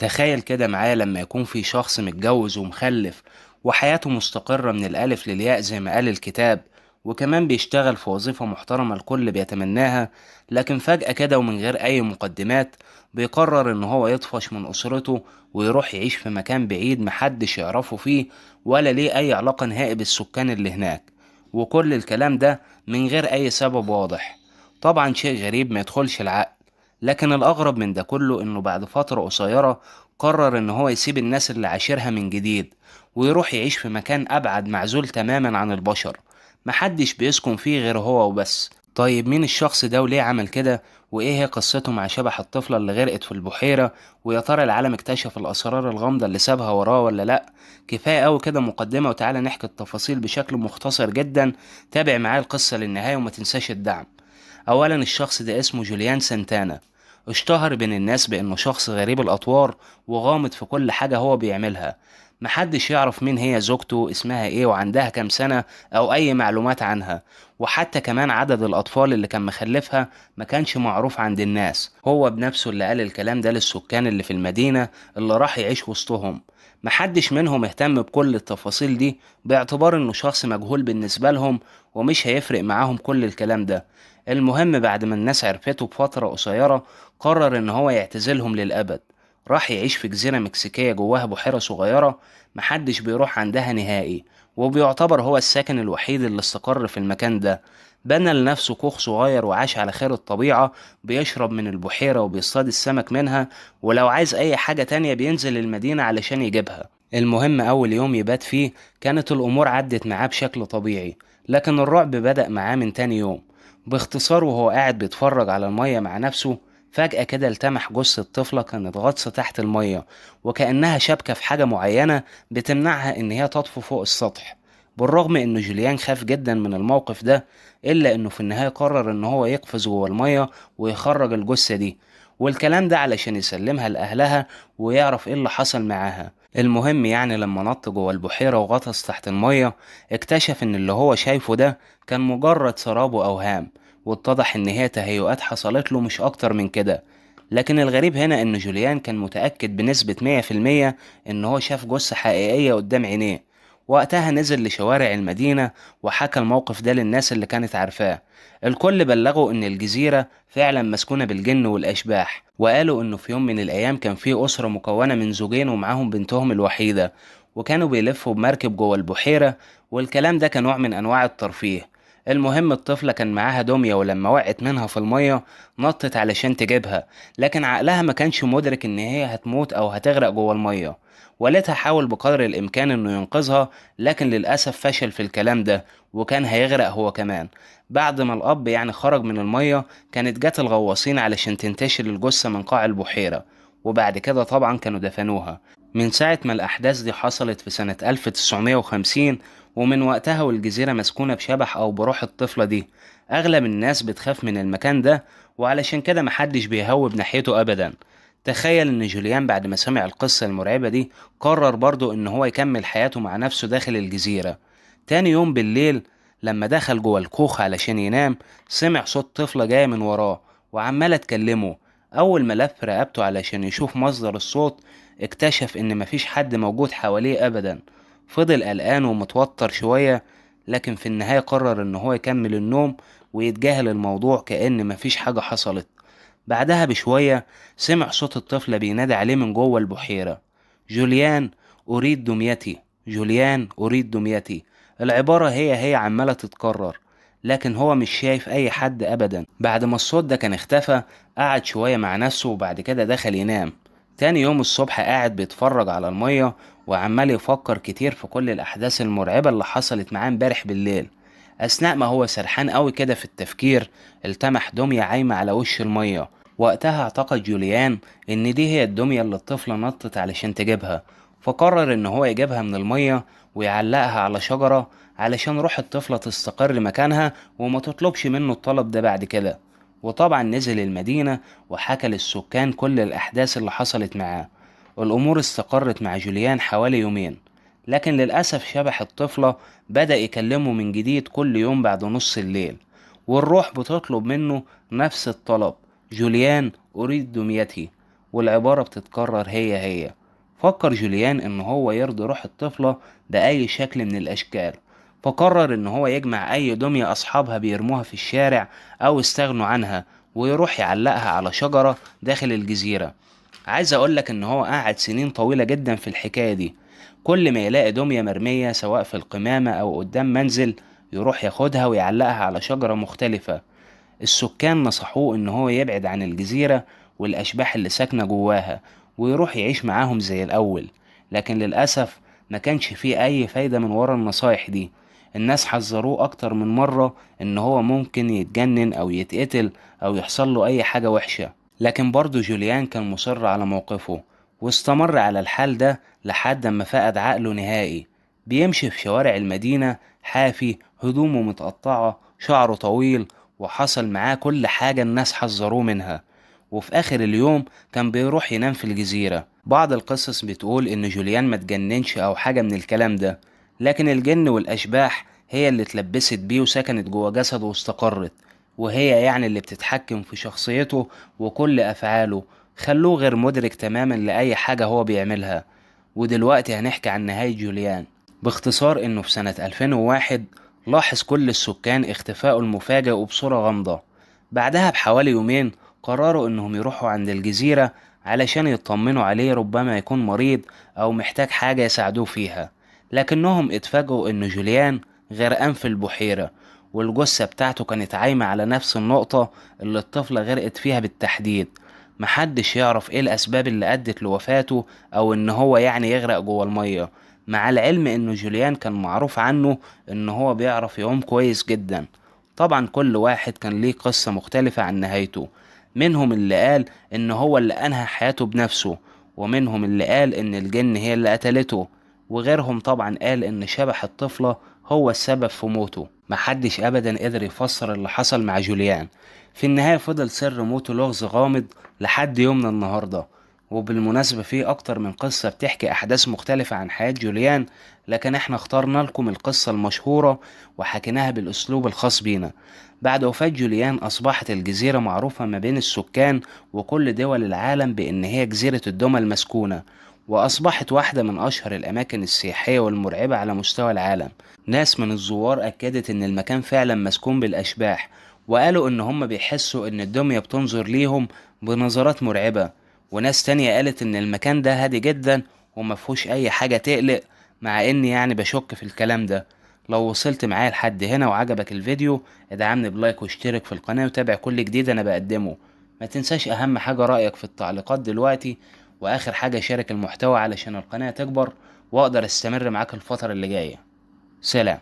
تخيل كده معايا لما يكون في شخص متجوز ومخلف وحياته مستقرة من الألف للياء زي ما قال الكتاب، وكمان بيشتغل في وظيفة محترمة الكل بيتمناها. لكن فجأة كده ومن غير أي مقدمات بيقرر إن هو يطفش من أسرته ويروح يعيش في مكان بعيد محدش يعرفه فيه ولا ليه أي علاقة نهائي بالسكان اللي هناك. وكل الكلام ده من غير أي سبب واضح. طبعا شيء غريب ما يدخلش العقل. لكن الأغرب من ده كله إنه بعد فترة قصيرة قرر إن هو يسيب الناس اللي عاشرها من جديد ويروح يعيش في مكان أبعد معزول تماما عن البشر، محدش بيسكن فيه غير هو وبس. طيب مين الشخص ده وليه عمل كده؟ وإيه هي قصته مع شبح الطفلة اللي غرقت في البحيرة؟ ويا ترى العالم اكتشف الأسرار الغامضة اللي سابها وراه ولا لأ؟ كفاية أوي كده مقدمة، وتعالى نحكي التفاصيل بشكل مختصر جدا. تابع معايا القصة للنهاية وما تنساش الدعم. أولا الشخص ده اسمه جوليان سانتانا. اشتهر بين الناس بأنه شخص غريب الأطوار وغامض في كل حاجة هو بيعملها. محدش يعرف مين هي زوجته، اسمها ايه، وعندها كام سنة، أو أي معلومات عنها. وحتى كمان عدد الأطفال اللي كان مخلفها ما كانش معروف عند الناس. هو بنفسه اللي قال الكلام ده للسكان اللي في المدينة اللي راح يعيش وسطهم. محدش منهم اهتم بكل التفاصيل دي باعتبار انه شخص مجهول بالنسبة لهم ومش هيفرق معاهم كل الكلام ده. المهم بعد ما الناس عرفته بفترة قصيرة قرر ان هو يعتزلهم للأبد. راح يعيش في جزيرة مكسيكية جواها بحيرة صغيرة محدش بيروح عندها نهائي، وبيعتبر هو الساكن الوحيد اللي استقر في المكان ده. بنى لنفسه كوخ صغير وعاش على خير الطبيعة، بيشرب من البحيرة وبيصطاد السمك منها، ولو عايز أي حاجة تانية بينزل المدينة علشان يجيبها. المهم أول يوم يبات فيه كانت الأمور عدت معاه بشكل طبيعي، لكن الرعب بدأ معاه من تاني يوم. باختصار وهو قاعد بيتفرج على المية مع نفسه فجأة كده التمح جثة طفلة كانت غاطسة تحت المية، وكأنها شابكة في حاجة معينة بتمنعها إن هي تطفو فوق السطح. بالرغم إن جوليان خاف جدا من الموقف ده، إلا إنه في النهاية قرر إن هو يقفز جوه المية ويخرج الجثة دي، والكلام ده علشان يسلمها لأهلها ويعرف إيه اللي حصل معاها. المهم يعني لما نط جوه البحيرة وغطس تحت المية اكتشف إن اللي هو شايفه ده كان مجرد سراب وأوهام، واتضح إن هي تهيؤات حصلت له مش أكتر من كده. لكن الغريب هنا إن جوليان كان متأكد بنسبة 100% إن هو شاف جثة حقيقية قدام عينيه. وقتها نزل لشوارع المدينة وحكى الموقف ده للناس اللي كانت عارفاه. الكل بلغوا إن الجزيرة فعلا مسكونة بالجن والأشباح، وقالوا إنه في يوم من الأيام كان في أسرة مكونة من زوجين ومعاهم بنتهم الوحيدة، وكانوا بيلفوا بمركب جوه البحيرة، والكلام ده كان نوع من أنواع الترفيه. المهم الطفلة كان معاها دمية، ولما وقعت منها في المية نطت علشان تجيبها، لكن عقلها ما كانش مدرك إن هي هتموت أو هتغرق جوه المية. والدها حاول بقدر الإمكان إنه ينقذها، لكن للأسف فشل في الكلام ده وكان هيغرق هو كمان. بعد ما الأب يعني خرج من المية كانت جت الغواصين علشان تنتشل الجثة من قاع البحيرة، وبعد كده طبعا كانوا دفنوها. من ساعة ما الأحداث دي حصلت في سنة 1950، ومن وقتها والجزيرة مسكونة بشبح أو بروح الطفلة دي. أغلب الناس بتخاف من المكان ده، وعلشان كده محدش بيهوب ناحيته أبدا. تخيل إن جوليان بعد ما سمع القصة المرعبة دي قرر برضو إن هو يكمل حياته مع نفسه داخل الجزيرة. تاني يوم بالليل لما دخل جوه الكوخ علشان ينام سمع صوت طفلة جاية من وراه وعمالة تكلمه. أول ما لف رقبته علشان يشوف مصدر الصوت اكتشف إن مفيش حد موجود حواليه أبدا. فضل قلقان ومتوتر شوية، لكن في النهاية قرر إن هو يكمل النوم ويتجاهل الموضوع كأن مفيش حاجة حصلت. بعدها بشوية سمع صوت الطفلة بينادي عليه من جوه البحيرة: جوليان أريد دميتي، جوليان أريد دميتي. العبارة هي عمالة تتكرر، لكن هو مش شايف أي حد أبدا. بعد ما الصوت ده كان اختفى قعد شوية مع نفسه وبعد كده دخل ينام. تاني يوم الصبح قاعد بيتفرج على المية وعمال يفكر كتير في كل الأحداث المرعبة اللي حصلت معاه امبارح بالليل. أثناء ما هو سرحان قوي كده في التفكير التمح دمية عايمة على وش المية. وقتها اعتقد جوليان إن دي هي الدمية اللي الطفلة نطت علشان تجيبها، فقرر إن هو يجيبها من المية ويعلقها على شجرة علشان روح الطفلة تستقر مكانها وما تطلبش منه الطلب ده بعد كده. وطبعا نزل المدينة وحكى للسكان كل الأحداث اللي حصلت معاه. الأمور استقرت مع جوليان حوالي يومين، لكن للأسف شبح الطفلة بدأ يكلمه من جديد كل يوم بعد نص الليل، والروح بتطلب منه نفس الطلب: جوليان أريد دميتي. والعبارة بتتكرر هي. فكر جوليان إن هو يرضي روح الطفلة بأي شكل من الأشكال، فقرر إن هو يجمع أي دمية أصحابها بيرموها في الشارع أو استغنوا عنها، ويروح يعلقها على شجرة داخل الجزيرة. عايز أقولك إن هو قعد سنين طويلة جدا في الحكاية دي. كل ما يلاقي دمية مرمية سواء في القمامة أو قدام منزل، يروح ياخدها ويعلقها على شجرة مختلفة. السكان نصحوه إن هو يبعد عن الجزيرة والأشباح اللي ساكنة جواها، ويروح يعيش معاهم زي الأول. لكن للأسف ما كانش فيه أي فايدة من ورا النصايح دي. الناس حذروه أكتر من مرة إن هو ممكن يتجنن أو يتقتل أو يحصل له أي حاجة وحشة، لكن برضه جوليان كان مصر على موقفه، واستمر على الحال ده لحد ما فقد عقله نهائي. بيمشي في شوارع المدينة حافي، هدومه متقطعة، شعره طويل، وحصل معاه كل حاجة الناس حذروه منها. وفي آخر اليوم كان بيروح ينام في الجزيرة. بعض القصص بتقول إن جوليان ما تجننش أو حاجة من الكلام ده، لكن الجن والأشباح هي اللي اتلبست بيه وسكنت جوه جسده واستقرت، وهي يعني اللي بتتحكم في شخصيته وكل أفعاله، خلوه غير مدرك تماما لأي حاجة هو بيعملها. ودلوقتي هنحكي عن نهاية جوليان. باختصار إنه في سنة 2001 لاحظ كل السكان اختفائه المفاجئ وبصورة غامضة. بعدها بحوالي يومين قرروا إنهم يروحوا عند الجزيرة علشان يطمنوا عليه، ربما يكون مريض أو محتاج حاجة يساعدوه فيها. لكنهم اتفاجئوا إن جوليان غرقان في البحيرة، والجثة بتاعته كانت عايمة على نفس النقطة اللي الطفلة غرقت فيها بالتحديد. محدش يعرف ايه الأسباب اللي أدت لوفاته أو إن هو يعني يغرق جوه المية، مع العلم إنه جوليان كان معروف عنه إن هو بيعرف يعوم كويس جدا. طبعا كل واحد كان ليه قصة مختلفة عن نهايته. منهم اللي قال إن هو اللي أنهى حياته بنفسه، ومنهم اللي قال إن الجن هي اللي قتلته، وغيرهم طبعا قال إن شبح الطفلة هو السبب في موته. محدش أبدا قدر يفسر اللي حصل مع جوليان. في النهاية فضل سر موته لغز غامض لحد يومنا النهاردة. وبالمناسبة في أكتر من قصة بتحكي أحداث مختلفة عن حياة جوليان، لكن احنا اخترنا لكم القصة المشهورة وحكيناها بالأسلوب الخاص بينا. بعد وفاة جوليان أصبحت الجزيرة معروفة ما بين السكان وكل دول العالم بأن هي جزيرة الدمى المسكونة، وأصبحت واحدة من أشهر الأماكن السياحية والمرعبة على مستوى العالم. ناس من الزوار أكدت إن المكان فعلا مسكون بالأشباح، وقالوا إن هم بيحسوا إن الدمية بتنظر ليهم بنظرات مرعبة. وناس تانية قالت إن المكان ده هادي جدا ومفهوش أي حاجة تقلق، مع إني يعني بشك في الكلام ده. لو وصلت معايا لحد هنا وعجبك الفيديو، ادعمني بلايك واشترك في القناة وتابع كل جديد أنا بقدمه. ما تنساش أهم حاجة رأيك في التعليقات دلوقتي، وآخر حاجة شارك المحتوى علشان القناة تكبر وأقدر أستمر معاك الفترة اللي جاية. سلام.